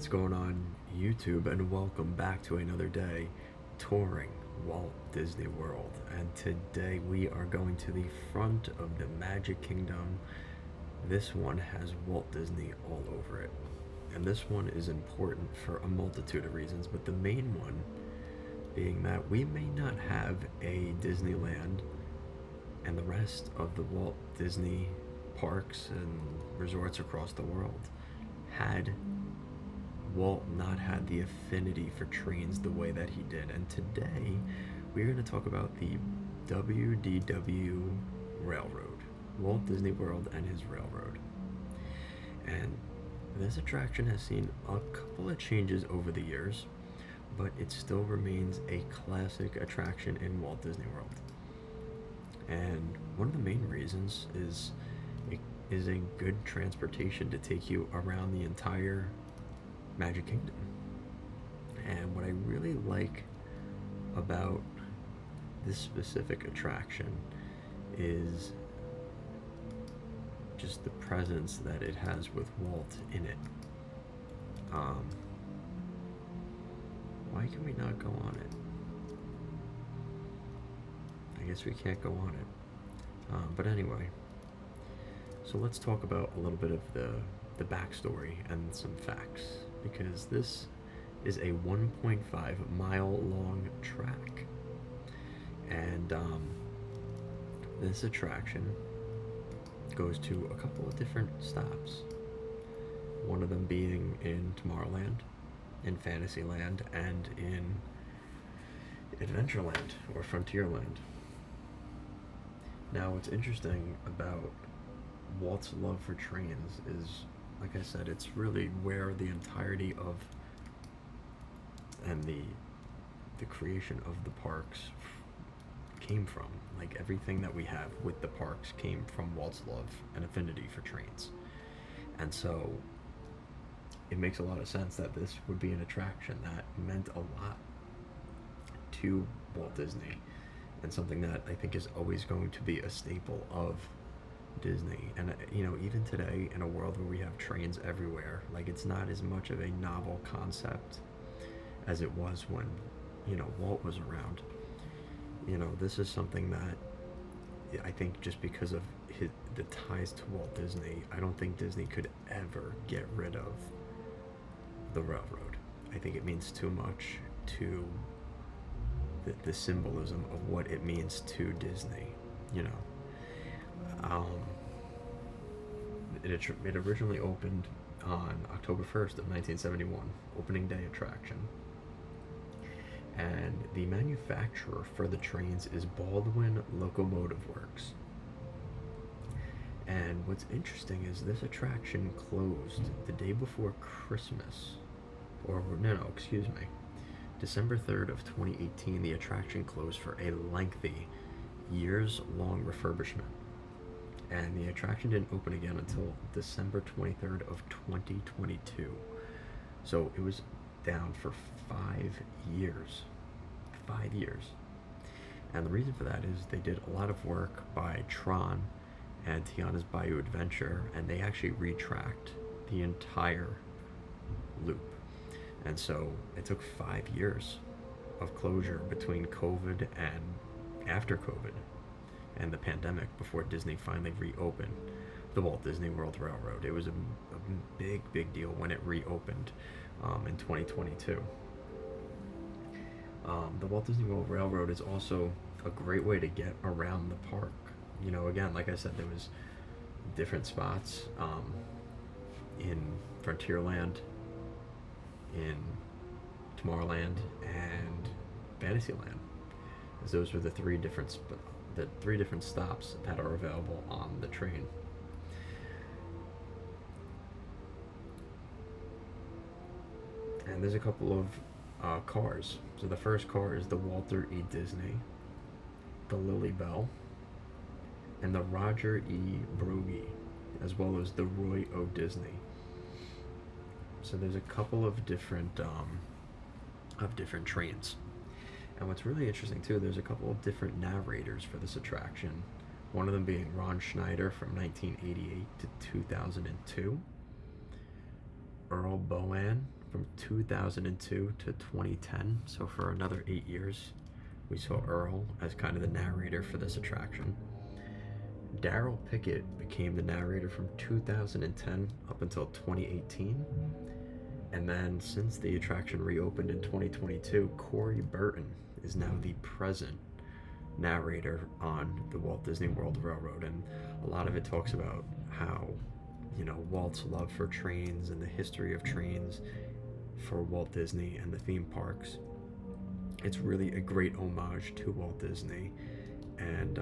What's going on, YouTube, and welcome back to another day touring Walt Disney World. And today we are going to the front of the Magic Kingdom. This one has Walt Disney all over it. And this one is important for a multitude of reasons, but the main one being that we may not have a Disneyland and the rest of the Walt Disney parks and resorts across the world had Walt not had the affinity for trains the way that he did. And today we're going to talk about the WDW Railroad, Walt Disney World and his railroad. And this attraction has seen a couple of changes over the years, but it still remains a classic attraction in Walt Disney World. And one of the main reasons is it is a good transportation to take you around the entire Magic Kingdom. And what I really like about this specific attraction is just the presence that it has with Walt in it. Why can we not go on it? I guess we can't go on it. But anyway, so let's talk about a little bit of the backstory and some facts, because this is a 1.5 mile long track. And this attraction goes to a couple of different stops. One of them being in Tomorrowland, in Fantasyland, and in Adventureland or Frontierland. Now, what's interesting about Walt's love for trains is, like I said, it's really where the entirety of and the creation of the parks came from. Like, everything that we have with the parks came from Walt's love and affinity for trains. And so it makes a lot of sense that this would be an attraction that meant a lot to Walt Disney, and something that I think is always going to be a staple of Disney. And even today, in a world where we have trains everywhere, like, it's not as much of a novel concept as it was when Walt was around. This is something that I think, just because of the ties to Walt Disney, I don't think Disney could ever get rid of the railroad. I think it means too much to the symbolism of what it means to Disney. It originally opened on October 1st of 1971, opening day attraction. And the manufacturer for the trains is Baldwin Locomotive Works. And what's interesting is this attraction closed the day before Christmas, December 3rd of 2018. The attraction closed for a lengthy, years-long refurbishment. And the attraction didn't open again until December 23rd of 2022. So it was down for 5 years. 5 years. And the reason for that is they did a lot of work by Tron and Tiana's Bayou Adventure, and they actually retracked the entire loop. And so it took 5 years of closure between COVID and after COVID and the pandemic before Disney finally reopened the Walt Disney World Railroad. It was a big deal when it reopened in 2022. The Walt Disney World Railroad is also a great way to get around the park. Again, like I said, there was different spots in Frontierland, in Tomorrowland, and Fantasyland, as those were the three different stops that are available on the train. And there's a couple of cars. So the first car is the Walter E. Disney, the Lily Bell, and the Roger E. Brogy, as well as the Roy O. Disney. So there's a couple of different trains. And what's really interesting too, there's a couple of different narrators for this attraction. One of them being Ron Schneider from 1988 to 2002, Earl Bohan from 2002 to 2010, so for another 8 years, we saw Earl as kind of the narrator for this attraction. Daryl Pickett became the narrator from 2010 up until 2018. And then, since the attraction reopened in 2022, Corey Burton is now the present narrator on the Walt Disney World Railroad. And a lot of it talks about how, Walt's love for trains and the history of trains for Walt Disney and the theme parks. It's really a great homage to Walt Disney. And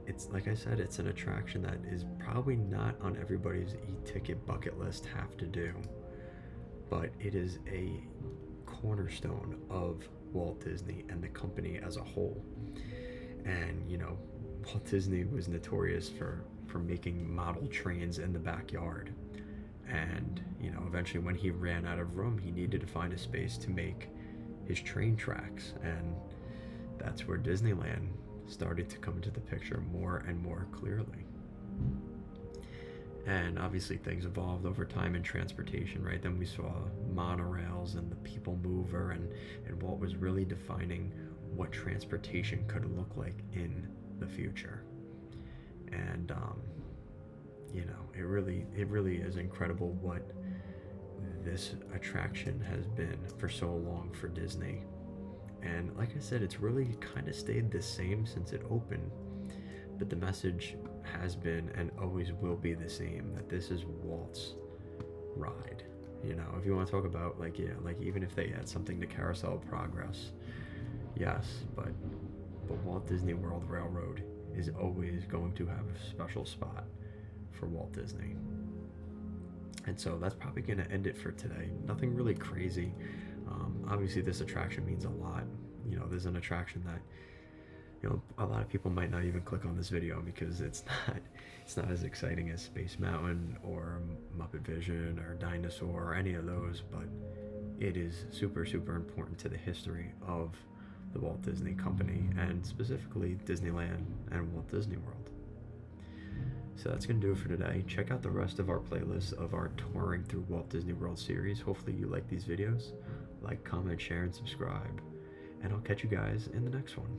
it's, like I said, it's an attraction that is probably not on everybody's e-ticket bucket list have to do, but it is a cornerstone of Walt Disney and the company as a whole. And Walt Disney was notorious for making model trains in the backyard. And eventually, when he ran out of room, he needed to find a space to make his train tracks, and that's where Disneyland started to come into the picture more and more clearly. And obviously things evolved over time in transportation, right? Then we saw monorails and the people mover, and Walt was really defining what transportation could look like in the future. And it really is incredible what this attraction has been for so long for Disney. And like I said, it's really kind of stayed the same since it opened, but the message has been and always will be the same, that this is Walt's ride. If you want to talk about like even if they add something to Carousel of Progress, yes, but Walt Disney World Railroad is always going to have a special spot for Walt Disney. And so that's probably going to end it for today. Nothing really crazy. Obviously this attraction means a lot. There's an attraction that a lot of people might not even click on this video because it's not as exciting as Space Mountain or Muppet Vision or Dinosaur or any of those, but it is super, super important to the history of the Walt Disney Company, and specifically Disneyland and Walt Disney World. So that's going to do it for today. Check out the rest of our playlist of our touring through Walt Disney World series. Hopefully you like these videos. Like, comment, share, and subscribe. And I'll catch you guys in the next one.